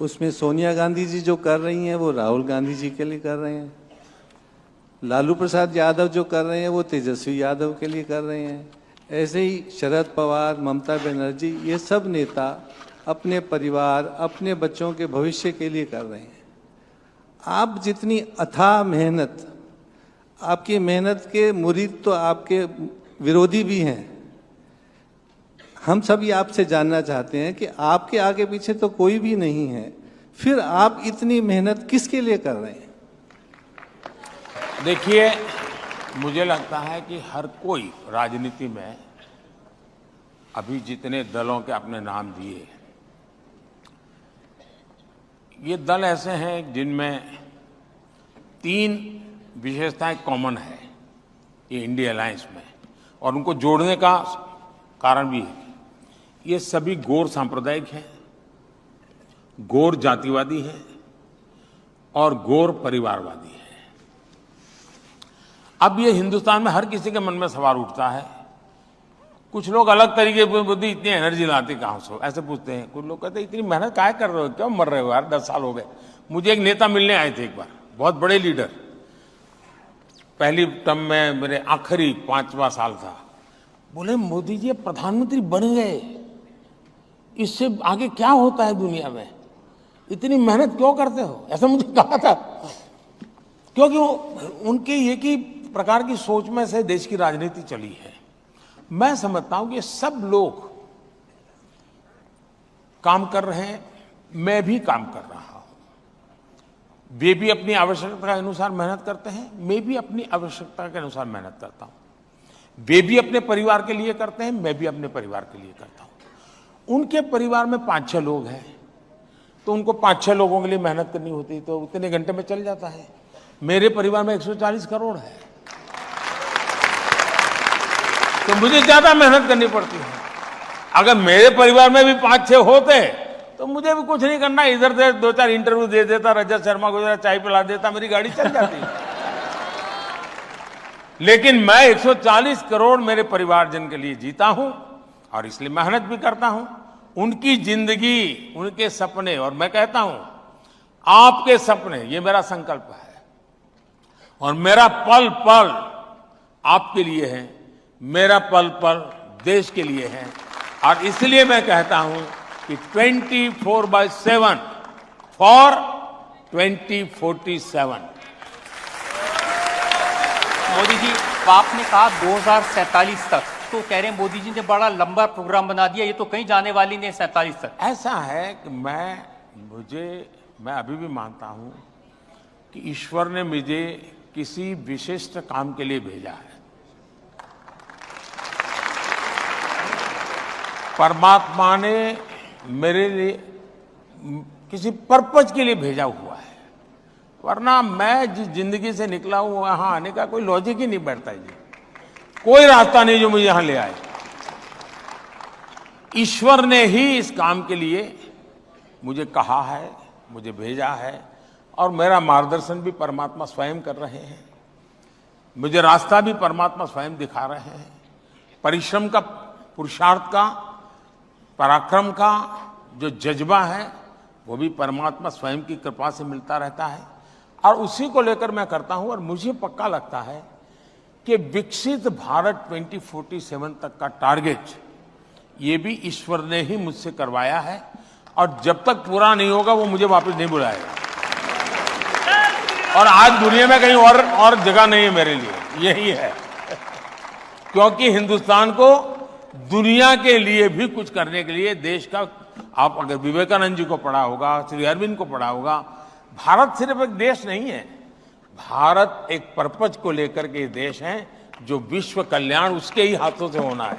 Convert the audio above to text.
उसमें सोनिया गांधी जी जो कर रही हैं वो राहुल गांधी जी के लिए कर रहे हैं, लालू प्रसाद यादव जो कर रहे हैं वो तेजस्वी यादव के लिए कर रहे हैं, ऐसे ही शरद पवार, ममता बनर्जी, ये सब नेता अपने परिवार, अपने बच्चों के भविष्य के लिए कर रहे हैं। आप जितनी अथाह मेहनत, आपकी मेहनत के मुरीद तो आपके विरोधी भी हैं। हम सभी आपसे जानना चाहते हैं कि आपके आगे पीछे तो कोई भी नहीं है, फिर आप इतनी मेहनत किसके लिए कर रहे हैं? देखिए, मुझे लगता है कि हर कोई राजनीति में, अभी जितने दलों के आपने नाम दिए, ये दल ऐसे हैं जिनमें 3 विशेषताएं कॉमन है ये इंडिया अलायंस में, और उनको जोड़ने का कारण भी है। ये सभी गौर सांप्रदायिक हैं, गौर जातिवादी हैं और गौर परिवारवादी हैं। अब ये हिंदुस्तान में हर किसी के मन में सवाल उठता है, कुछ लोग अलग तरीके की बुद्धि, इतनी एनर्जी लाते कहाँ से, ऐसे पूछते हैं। कुछ लोग कहते हैं इतनी मेहनत काहे कर रहे हो, क्यों मर रहे हो यार, 10 साल हो गए। मुझे एक नेता मिलने आए थे एक बार, बहुत बड़े लीडर, पहली टर्म में मेरे आखिरी 5वां साल था। बोले मोदी जी प्रधानमंत्री बन गए, इससे आगे क्या होता है दुनिया में, इतनी मेहनत क्यों करते हो, ऐसा मुझे कहा था। क्योंकि उनके एक ही प्रकार की सोच में से देश की राजनीति चली है। मैं समझता हूं कि सब लोग काम कर रहे हैं, मैं भी काम कर रहा हूं। वे भी अपनी आवश्यकता के अनुसार मेहनत करते हैं, मैं भी अपनी आवश्यकता के अनुसार मेहनत करता हूं। वे भी अपने परिवार के लिए करते हैं, मैं भी अपने परिवार के लिए करता हूं। उनके परिवार में 5-6 लोग हैं, तो उनको 5-6 लोगों के लिए मेहनत करनी होती, तो उतने घंटे में चल जाता है। मेरे परिवार में 140 करोड़ है, तो मुझे ज्यादा मेहनत करनी पड़ती है। अगर मेरे परिवार में भी 5-6 होते तो मुझे भी कुछ नहीं करना, इधर से 2-4 इंटरव्यू दे देता, रजत शर्मा को जरा चाय पिला देता, मेरी गाड़ी चल जाती। लेकिन मैं 140 करोड़ मेरे परिवारजन के लिए जीता हूं, और इसलिए मेहनत भी करता हूं। उनकी जिंदगी, उनके सपने, और मैं कहता हूं आपके सपने, ये मेरा संकल्प है, और मेरा पल पल आपके लिए है, मेरा पल पल देश के लिए है। और इसलिए मैं कहता हूं कि 24/7 फॉर 2047। मोदी जी, आपने कहा 2047 तक, तो कह रहे हैं मोदी जी ने बड़ा लंबा प्रोग्राम बना दिया, ये तो कहीं जाने वाली नहीं 47 तक। ऐसा है कि मैं अभी भी मानता हूं कि ईश्वर ने मुझे किसी विशिष्ट काम के लिए भेजा है। परमात्मा ने मेरे लिए किसी पर्पज के लिए भेजा हुआ है, वरना मैं जिस जिंदगी से निकला हूं वहां आने का कोई लॉजिक ही नहीं बैठता जी, कोई रास्ता नहीं जो मुझे यहां ले आए। ईश्वर ने ही इस काम के लिए मुझे कहा है, मुझे भेजा है, और मेरा मार्गदर्शन भी परमात्मा स्वयं कर रहे हैं, मुझे रास्ता भी परमात्मा स्वयं दिखा रहे हैं। परिश्रम का, पुरुषार्थ का, पराक्रम का जो जज्बा है वो भी परमात्मा स्वयं की कृपा से मिलता रहता है, और उसी को लेकर मैं करता हूं। और मुझे पक्का लगता है कि विकसित भारत 2047 तक का टारगेट ये भी ईश्वर ने ही मुझसे करवाया है, और जब तक पूरा नहीं होगा वो मुझे वापस नहीं बुलाएगा। और आज दुनिया में कहीं और जगह नहीं है मेरे लिए, यही है। क्योंकि हिंदुस्तान को दुनिया के लिए भी कुछ करने के लिए देश का, आप अगर विवेकानंद जी को पढ़ा होगा, श्री अरविंद को पढ़ा होगा, भारत सिर्फ एक देश नहीं है, भारत एक पर्पज को लेकर के देश है, जो विश्व कल्याण उसके ही हाथों से होना है।